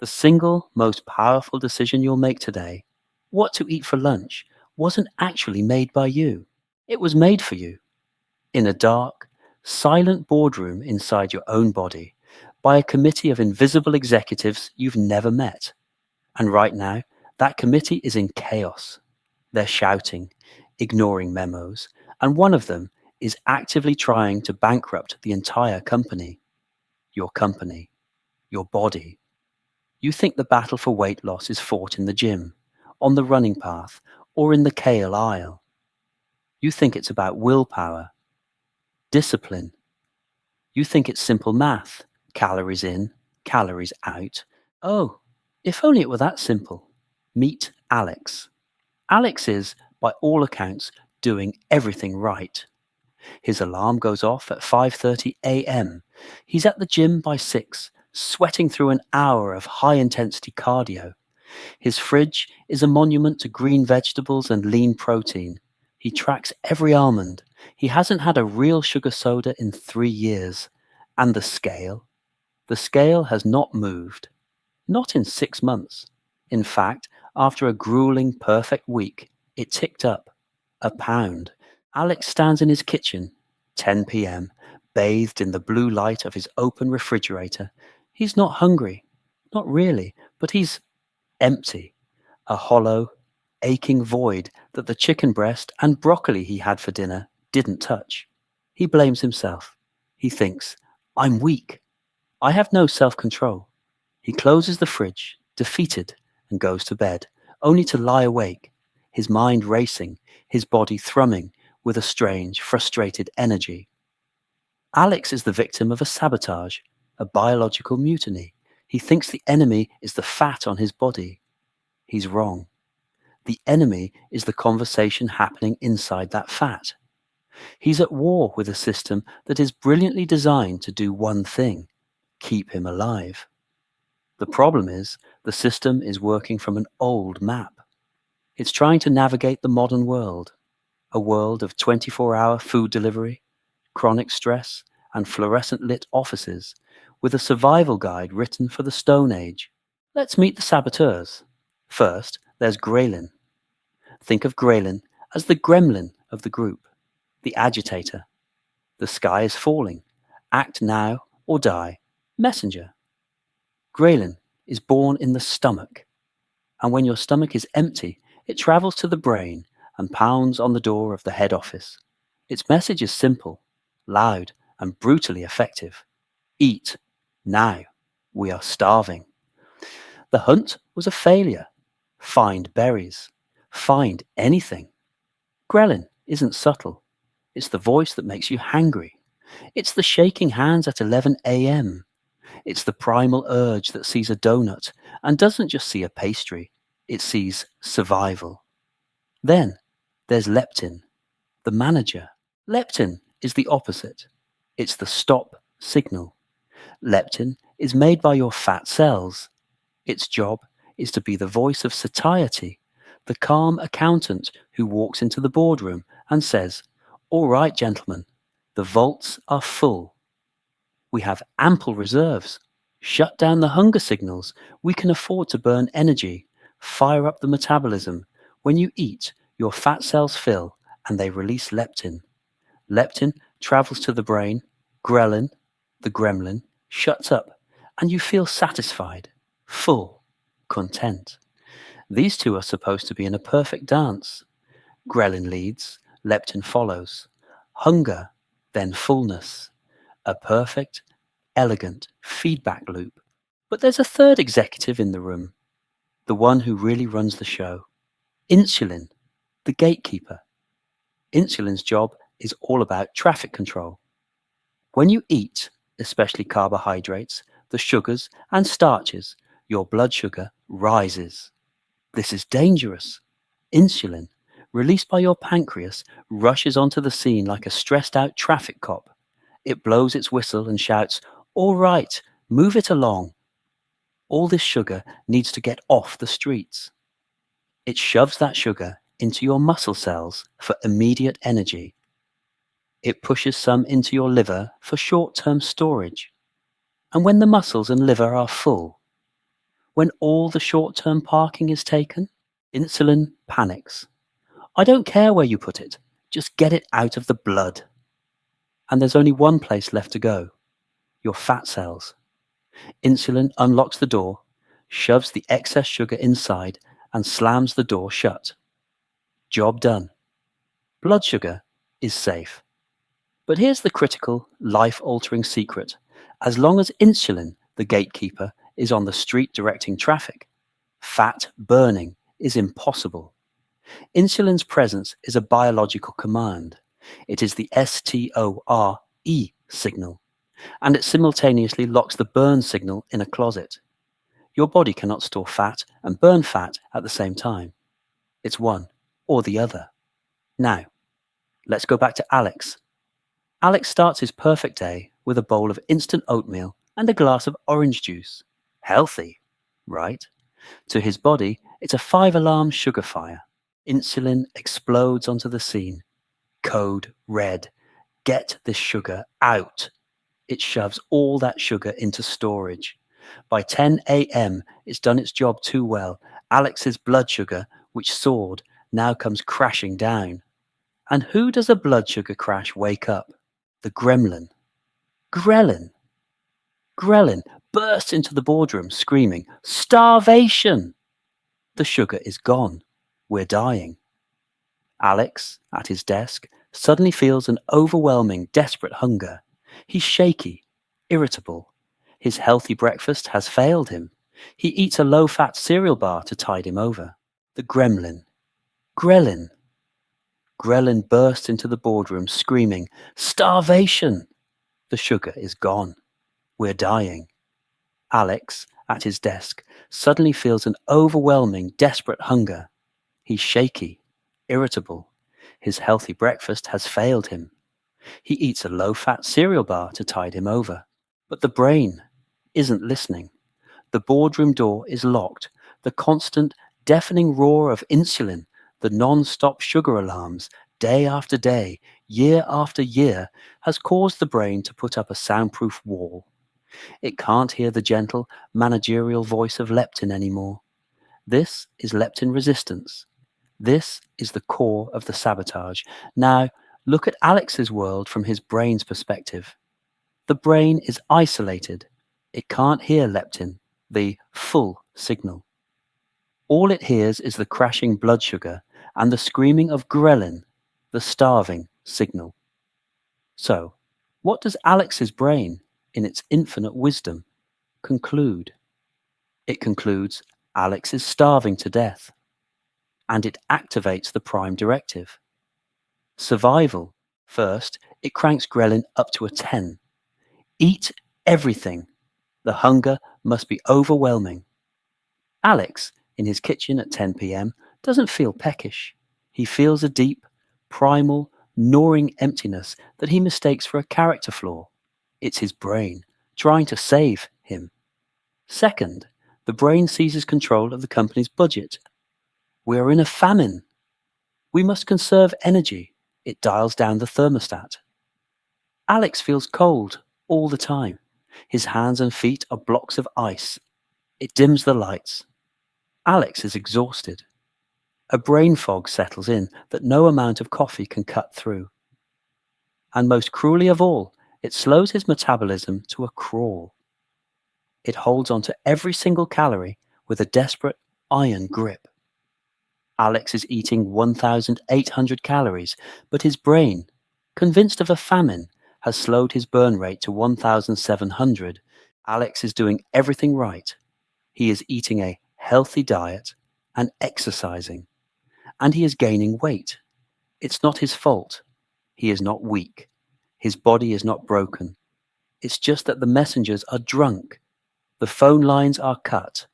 The single most powerful decision you'll make today, what to eat for lunch, wasn't actually made by you. It was made for you in a dark, silent boardroom inside your own body by a committee of invisible executives you've never met. And right now, that committee is in chaos. They're shouting, ignoring memos, and one of them is actively trying to bankrupt the entire company, your body. You think the battle for weight loss is fought in the gym, on the running path, or in the kale aisle. You think it's about willpower, discipline. You think it's simple math, calories in, calories out. Oh, if only it were that simple. Meet Alex. Alex is, by all accounts, doing everything right. His alarm goes off at 5:30 a.m. He's at the gym by 6, sweating through an hour of high-intensity cardio. His fridge is a monument to green vegetables and lean protein. He tracks every almond. He hasn't had a real sugar soda in 3 years. And the scale? The scale has not moved. Not in 6 months. In fact, after a grueling perfect week, it ticked up. A pound. Alex stands in his kitchen, 10 p.m., bathed in the blue light of his open refrigerator. He's not hungry. Not really, but he's empty. A hollow, aching void that the chicken breast and broccoli he had for dinner didn't touch. He blames himself. He thinks, I'm weak. I have no self-control. He closes the fridge, defeated, and goes to bed, only to lie awake, his mind racing, his body thrumming with a strange, frustrated energy. Alex is the victim of a sabotage, a biological mutiny. He thinks the enemy is the fat on his body. He's wrong. The enemy is the conversation happening inside that fat. He's at war with a system that is brilliantly designed to do one thing: keep him alive. The problem is, the system is working from an old map. It's trying to navigate the modern world, a world of 24-hour food delivery, chronic stress, and fluorescent-lit offices, with a survival guide written for the Stone Age. Let's meet the saboteurs. First, there's Graylin. Think of Graylin as the gremlin of the group, the agitator. The sky is falling. Act now or die. Messenger. Ghrelin is born in the stomach, and when your stomach is empty, it travels to the brain and pounds on the door of the head office. Its message is simple, loud, and brutally effective. Eat, now. We are starving. The hunt was a failure. Find berries. Find anything. Ghrelin isn't subtle. It's the voice that makes you hangry. It's the shaking hands at 11 a.m. It's the primal urge that sees a donut and doesn't just see a pastry. It sees survival. Then there's leptin, the manager. Leptin is the opposite. It's the stop signal. Leptin is made by your fat cells. Its job is to be the voice of satiety, the calm accountant who walks into the boardroom and says, "All right, gentlemen, the vaults are full. We have ample reserves. Shut down the hunger signals. We can afford to burn energy. Fire up the metabolism. When you eat, your fat cells fill and they release leptin. Leptin travels to the brain. Ghrelin, the gremlin, shuts up and you feel satisfied, full, content. These two are supposed to be in a perfect dance. Ghrelin leads, leptin follows. Hunger, then fullness. A perfect, elegant feedback loop. But there's a third executive in the room, the one who really runs the show. Insulin, the gatekeeper. Insulin's job is all about traffic control. When you eat, especially carbohydrates, the sugars and starches, your blood sugar rises. This is dangerous. Insulin, released by your pancreas, rushes onto the scene like a stressed-out traffic cop. It blows its whistle and shouts, "All right, move it along." All this sugar needs to get off the streets. It shoves that sugar into your muscle cells for immediate energy. It pushes some into your liver for short-term storage. And when the muscles and liver are full, When all the short-term parking is taken, insulin panics. I don't care where you put it, just get it out of the blood. And there's only one place left to go, your fat cells. Insulin unlocks the door, shoves the excess sugar inside, and slams the door shut. Job done. Blood sugar is safe. But here's the critical, life-altering secret. As long as insulin, the gatekeeper, is on the street directing traffic, fat burning is impossible. Insulin's presence is a biological command. It is the STORE signal, and it simultaneously locks the burn signal in a closet. Your body cannot store fat and burn fat at the same time. It's one or the other. Now, let's go back to Alex. Alex starts his perfect day with a bowl of instant oatmeal and a glass of orange juice. Healthy, right? To his body, it's a 5-alarm sugar fire. Insulin explodes onto the scene. Code red. Get this sugar out. It shoves all that sugar into storage. By 10 a.m., it's done its job too well. Alex's blood sugar, which soared, now comes crashing down. And who does a blood sugar crash wake up? The gremlin. Grelin. Grelin bursts into the boardroom screaming, "Starvation!" The sugar is gone. We're dying. Alex, at his desk, suddenly feels an overwhelming, desperate hunger. He's shaky, irritable. His healthy breakfast has failed him. He eats a low-fat cereal bar to tide him over. The gremlin. Grelin. Grelin bursts into the boardroom screaming, "Starvation!" The sugar is gone. We're dying. Alex, at his desk, suddenly feels an overwhelming, desperate hunger. He's shaky, irritable. His healthy breakfast has failed him. He eats a low-fat cereal bar to tide him over. But the brain isn't listening. The boardroom door is locked. The constant, deafening roar of insulin, the non-stop sugar alarms, day after day, year after year, has caused the brain to put up a soundproof wall. It can't hear the gentle, managerial voice of leptin anymore. This is leptin resistance. This is the core of the sabotage. Now, look at Alex's world from his brain's perspective. The brain is isolated. It can't hear leptin, the full signal. All it hears is the crashing blood sugar and the screaming of ghrelin, the starving signal. So, what does Alex's brain, in its infinite wisdom, conclude? It concludes Alex is starving to death, and it activates the prime directive. Survival. First, it cranks ghrelin up to a 10. Eat everything. The hunger must be overwhelming. Alex, in his kitchen at 10 p.m., doesn't feel peckish. He feels a deep, primal, gnawing emptiness that he mistakes for a character flaw. It's his brain, trying to save him. Second, the brain seizes control of the company's budget. We are in a famine. We must conserve energy. It dials down the thermostat. Alex feels cold all the time. His hands and feet are blocks of ice. It dims the lights. Alex is exhausted. A brain fog settles in that no amount of coffee can cut through. And most cruelly of all, it slows his metabolism to a crawl. It holds on to every single calorie with a desperate iron grip. Alex is eating 1,800 calories, but his brain, convinced of a famine, has slowed his burn rate to 1,700. Alex is doing everything right. He is eating a healthy diet and exercising. And he is gaining weight. It's not his fault. He is not weak. His body is not broken. It's just that the messengers are drunk. The phone lines are cut.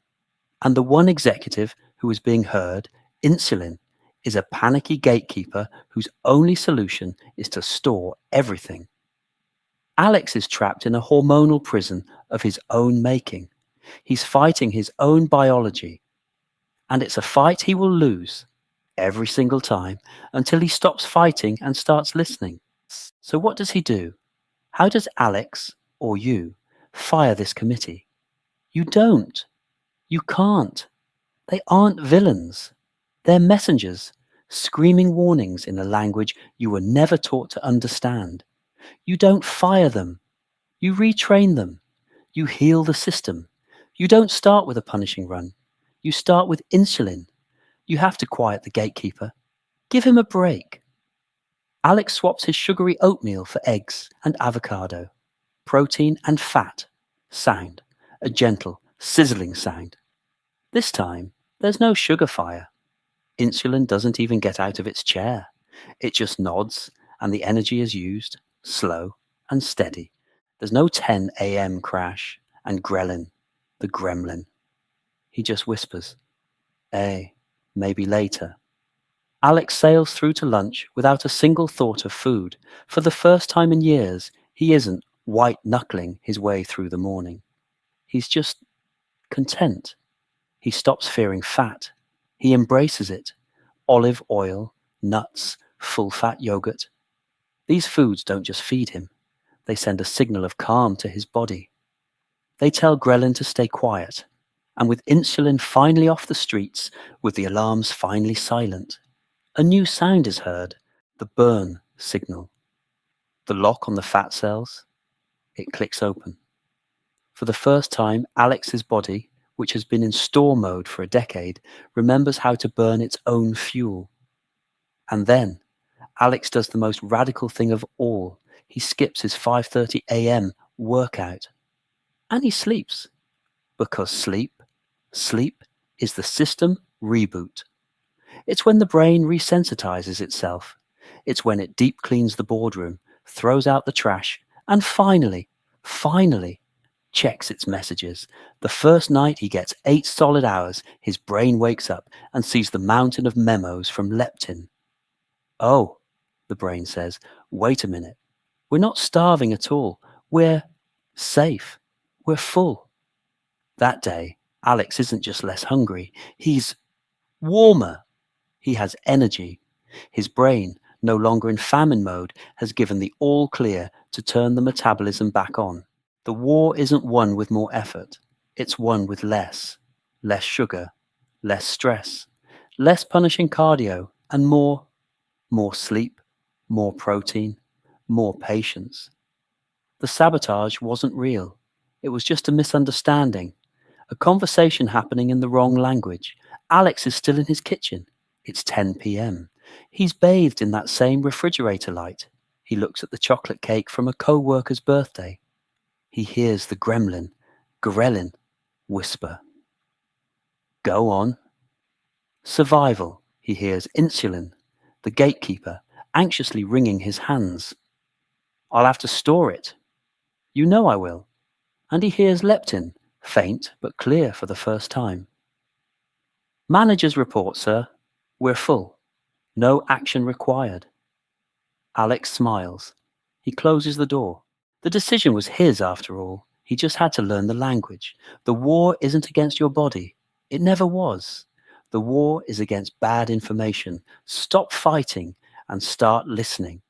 And the one executive who is being heard, insulin, is a panicky gatekeeper whose only solution is to store everything. Alex is trapped in a hormonal prison of his own making. He's fighting his own biology. And it's a fight he will lose every single time until he stops fighting and starts listening. So what does he do? How does Alex, or you, fire this committee? You don't. You can't. They aren't villains. They're messengers, screaming warnings in a language you were never taught to understand. You don't fire them. You retrain them. You heal the system. You don't start with a punishing run. You start with insulin. You have to quiet the gatekeeper. Give him a break. Alex swaps his sugary oatmeal for eggs and avocado. Protein and fat. Sound. A gentle, sizzling sound. This time, there's no sugar fire. Insulin doesn't even get out of its chair. It just nods, and the energy is used, slow and steady. There's no 10 a.m. crash, and ghrelin, the gremlin. He just whispers, maybe later. Alex sails through to lunch without a single thought of food. For the first time in years, he isn't white-knuckling his way through the morning. He's just content. He stops fearing fat. He embraces it. Olive oil, nuts, full-fat yogurt. These foods don't just feed him. They send a signal of calm to his body. They tell ghrelin to stay quiet. And with insulin finally off the streets, with the alarms finally silent, a new sound is heard, the burn signal. The lock on the fat cells, it clicks open. For the first time, Alex's body, which has been in store mode for a decade, remembers how to burn its own fuel. And then, Alex does the most radical thing of all. He skips his 5:30 a.m. workout. And he sleeps. Because sleep is the system reboot. It's when the brain resensitizes itself. It's when it deep cleans the boardroom, throws out the trash, and finally, checks its messages. The first night he gets 8 solid hours, his brain wakes up and sees the mountain of memos from leptin. Oh, the brain says, wait a minute. We're not starving at all. We're safe. We're full. That day, Alex isn't just less hungry. He's warmer. He has energy. His brain, no longer in famine mode, has given the all clear to turn the metabolism back on. The war isn't won with more effort. It's won with less. Less sugar, less stress, less punishing cardio, and more sleep, more protein, more patience. The sabotage wasn't real. It was just a misunderstanding. A conversation happening in the wrong language. Alex is still in his kitchen. It's 10 p.m. He's bathed in that same refrigerator light. He looks at the chocolate cake from a co-worker's birthday. He hears the ghrelin, whisper. Go on. Survival, he hears insulin, the gatekeeper, anxiously wringing his hands. I'll have to store it. You know I will. And he hears leptin, faint but clear for the first time. Manager's report, sir. We're full. No action required. Alex smiles. He closes the door. The decision was his after all. He just had to learn the language. The war isn't against your body. It never was. The war is against bad information. Stop fighting and start listening.